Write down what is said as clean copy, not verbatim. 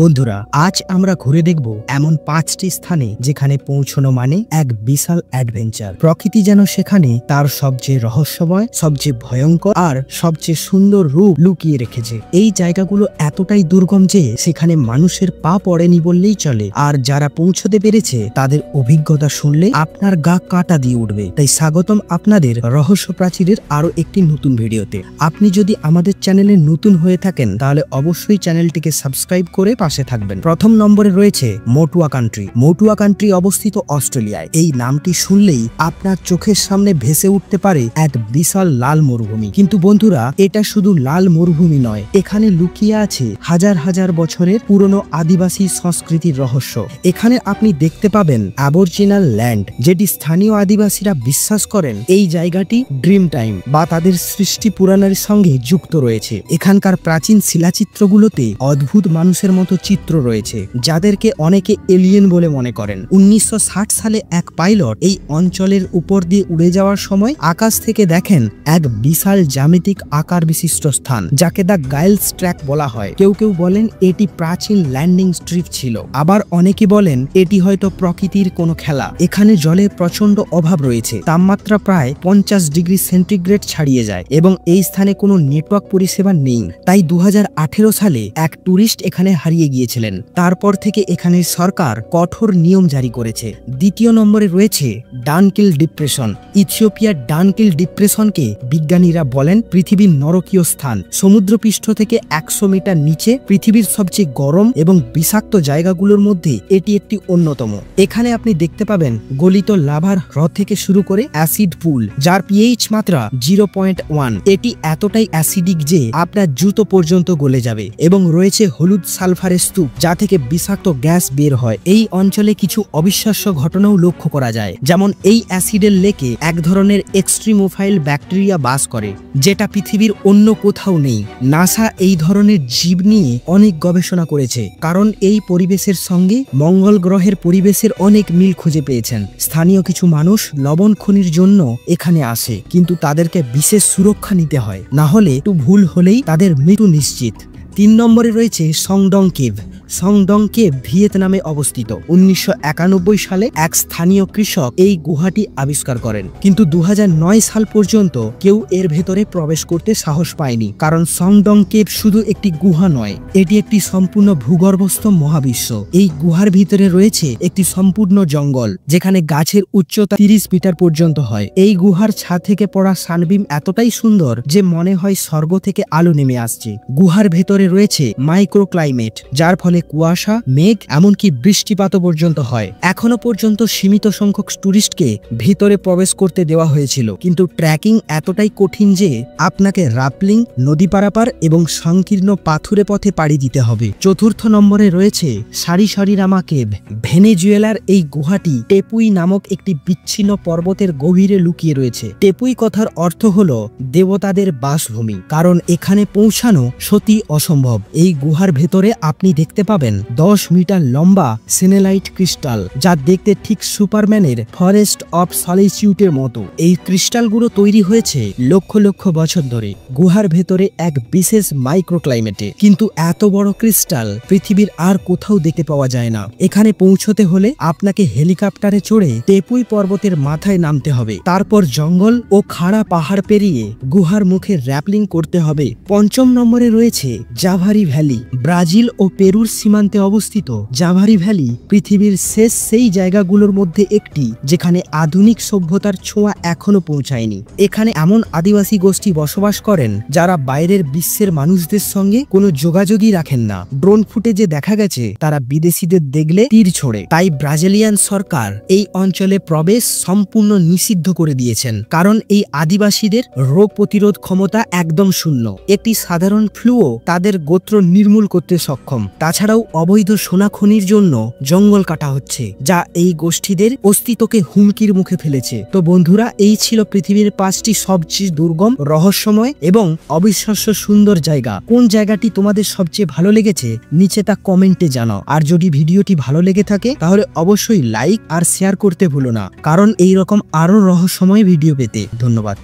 বন্ধুরা, আজ আমরা ঘুরে দেখব এমন 5টি স্থানে যেখানে পৌঁছানো মানে এক বিশাল অ্যাডভেঞ্চার। প্রকৃতি যেন সেখানে তার সবচেয়ে রহস্যময়, সবচেয়ে ভয়ঙ্কর আর সবচেয়ে সুন্দর রূপ লুকিয়ে রেখেছে। এই জায়গাগুলো এতটাই দুর্গম যে সেখানে মানুষের পা পড়েনি বললেই চলে। আর যারা পৌঁছতে পেরেছে তাদের অভিজ্ঞতা শুনলে আপনার গা কাঁটা দিয়ে উঠবে। তাই স্বাগতম আপনাদের রহস্য প্রাচীরের আরো একটি নতুন ভিডিওতে। আপনি যদি আমাদের চ্যানেলে নতুন হয়ে থাকেন তাহলে অবশ্যই চ্যানেলটিকে সাবস্ক্রাইব করে পাশে থাকবেন। প্রথম নম্বরে রয়েছে মোটুয়া কান্ট্রি। মোটুয়া কান্ট্রি অবস্থিত অস্ট্রেলিয়ায়। এই নামটি শুনলেই আপনার চোখের সামনে ভেসে উঠতে পারে এক বিশাল লাল মরুভূমি। কিন্তু বন্ধুরা, এটা শুধু লাল মরুভূমি নয়, এখানে লুকিয়ে আছে হাজার হাজার বছরের পুরনো আদিবাসী সংস্কৃতির রহস্য। এখানে আপনি দেখতে পাবেন অ্যাবরিজিনাল ল্যান্ড, যেটি স্থানীয় আদিবাসীরা বিশ্বাস করেন এই জায়গাটি ড্রিম টাইম বা তাদের সৃষ্টি পুরাণের সঙ্গে যুক্ত রয়েছে। এখানকার প্রাচীন শিলাচিত্রগুলোতে অদ্ভুত মানুষের মতো চিত্র রয়েছে, যাদেরকে অনেকে এলিয়েন বলে মনে করেন। 1960 সালে এক পাইলট এই অঞ্চলের উপর দিয়ে উড়ে যাওয়ার সময় আকাশ থেকে দেখেন এক বিশাল জ্যামিতিক আকার বিশিষ্ট স্থান, যাকে দ্য গাইলস ট্র্যাক বলা হয়। কেউ কেউ বলেন এটি প্রাচীন ল্যান্ডিং স্ট্রিপ ছিল, আবার অনেকে বলেন এটি হয়তো প্রকৃতির কোনো খেলা। এখানে জলের প্রচন্ড অভাব রয়েছে, তাপমাত্রা প্রায় 50 ডিগ্রি সেন্টিগ্রেড ছাড়িয়ে যায় এবং এই স্থানে কোনো নেটওয়ার্ক পরিষেবা নেই। তাই 2018 সালে এক ট্যুরিস্ট এখানে হারিয়ে গিয়েছিলেন। তারপর থেকে এখানে সরকার কঠোর নিয়ম জারি করেছে। দ্বিতীয় নম্বরে রয়েছে ডানকিল ডিপ্রেশন। ইথিওপিয়ার ডানকিল ডিপ্রেশনকে বিজ্ঞানীরা বলেন পৃথিবীর নরকীয় স্থান। সমুদ্রপৃষ্ঠ থেকে 100 মিটার নিচে পৃথিবীর সবচেয়ে গরম এবং বিষাক্ত জায়গাগুলোর মধ্যে এটি একটি অন্যতম। এখানে আপনি দেখতে পাবেন গলিত লাভার হ্রদ থেকে শুরু করে অ্যাসিড পুল, যার পিএইচ মাত্রা 0.1। এটি এতটাই অ্যাসিডিক যে আপনার জুতো পর্যন্ত গলে যাবে। এবং রয়েছে হলুদ সালফারের স্তূপ, যা থেকে বিষাক্ত গ্যাস বের হয়। এই অঞ্চলে কিছু অবিশ্বাস্য ঘটনাও লক্ষ্য করা যায়, যেমন এই অ্যাসিডের লেকে এক ধরনের এক্সট্রিমোফাইল ব্যাকটেরিয়া বাস করে, যেটা পৃথিবীর অন্য কোথাও নেই। নাসা এই ধরনের জীব নিয়ে অনেক গবেষণা করেছে, কারণ এই পরিবেশের সঙ্গে মঙ্গল গ্রহের পরিবেশের অনেক মিল খুঁজে পেয়েছেন। স্থানীয় কিছু মানুষ লবণ খনির জন্য এখানে আসে, কিন্তু তাদেরকে বিশেষ সুরক্ষা নিতে হয়, না হলে একটু ভুল হলেই তাদের মৃত্যু নিশ্চিত। 3 নম্বরে রয়েছে সংডং কেভ। সংডং কেভ ভিয়েতনামে অবস্থিত। 1991 সালে এক স্থানীয় কৃষক এই গুহাটি আবিষ্কার করেন, কিন্তু 2009 সাল পর্যন্ত কেউ এর ভেতরে প্রবেশ করতে সাহস পায়নি। কারণ সংডং কেভ শুধু একটি গুহা নয়, এটি একটি সম্পূর্ণ ভূগর্ভস্থ মহাবিশ্ব। এই গুহার ভিতরে রয়েছে একটি সম্পূর্ণ জঙ্গল, যেখানে গাছের উচ্চতা 30 মিটার পর্যন্ত হয়। এই গুহার ছাদ থেকে পড়া সানবিম এতটাই সুন্দর যে মনে হয় স্বর্গ থেকে আলো নেমে আসছে। গুহার ভেতরে রয়েছে মাইক্রোক্লাইমেট, যার ফলে কুয়াশা, মেঘ, এমনকি বৃষ্টিপাতও পর্যন্ত হয়। এখনো পর্যন্ত সীমিত সংখ্যক টুরিস্টকে ভিতরে প্রবেশ করতে দেওয়া হয়েছিল, কিন্তু ট্রেকিং এতটাই কঠিন যে আপনাকে রাপলিং, নদী পারাপার এবং সংকীর্ণ পাথুরে পথে পাড়ি দিতে হবে। 4র্থ নম্বরে রয়েছে সারিসারিরামা কেভ। ভেনেজুয়েলার এই গুহাটি টেপুই নামক একটি বিচ্ছিন্ন পর্বতের গভীরে লুকিয়ে রয়েছে। টেপুই কথার অর্থ হলো দেবতাদের বাসভূমি, কারণ এখানে পৌঁছানো সত্যি অসম্ভব। এই গুহার ভেতরে আপনি দেখতে পাবেন 10 মিটার লম্বা সেনেলাইট ক্রিস্টাল, যা দেখতে ঠিক সুপারম্যানের ফরেস্ট অফ সলিটিউডের মতো। এই ক্রিস্টালগুলো তৈরি হয়েছে লক্ষ লক্ষ বছর ধরে গুহার ভেতরে এক বিশেষ মাইক্রোক্লাইমেটে। কিন্তু এত বড় ক্রিস্টাল পৃথিবীর আর কোথাও দেখতে পাওয়া যায় না। এখানে পৌঁছতে হলে আপনাকে হেলিকপ্টারে চড়ে টেপুই পর্বতের মাথায় নামতে হবে, তারপর জঙ্গল ও খাড়া পাহাড় পেরিয়ে গুহার মুখে র্যাপলিং করতে হবে। 5ম নম্বরে রয়েছে জাভারি ভ্যালি। ব্রাজিল ও পেরুর সীমান্তে অবস্থিত জাভারি ভ্যালি পৃথিবীর শেষ সেই জায়গাগুলোর মধ্যে একটি, যেখানে আধুনিক সভ্যতার ছোঁয়া এখনো পৌঁছায়নি। এখানে এমন আদিবাসী গোষ্ঠী বসবাস করেন যারা বাইরের বিশ্বের মানুষদের সঙ্গে কোনো যোগাযোগই রাখেন না। ড্রোন ফুটেজে দেখা গেছে তারা বিদেশিদের দেখলে তীর ছোড়ে। তাই ব্রাজিলিয়ান সরকার এই অঞ্চলে প্রবেশ সম্পূর্ণ নিষিদ্ধ করে দিয়েছেন, কারণ এই আদিবাসীদের রোগ প্রতিরোধ ক্ষমতা একদম শূন্য। একটি সাধারণ ফ্লুও তাদের গোত্র নির্মূল করতে সক্ষম। তাছাড়াও অবৈধ সোনা খনির জন্য জঙ্গল কাটা হচ্ছে, যা এই গোষ্ঠীদের অস্তিত্বকে হুমকির মুখে ফেলেছে। তো বন্ধুরা, এই ছিল পৃথিবীর 5টি সবচেয়ে দুর্গম, রহস্যময় এবং অবিশ্বাস্য সুন্দর জায়গা। কোন জায়গাটি তোমাদের সবচেয়ে ভালো লেগেছে নিচে তা কমেন্টে জানাও। আর যদি ভিডিওটি ভালো লেগে থাকে তাহলে অবশ্যই লাইক আর শেয়ার করতে ভুলো না, কারণ এই রকম আরো রহস্যময় ভিডিও পেতে। ধন্যবাদ।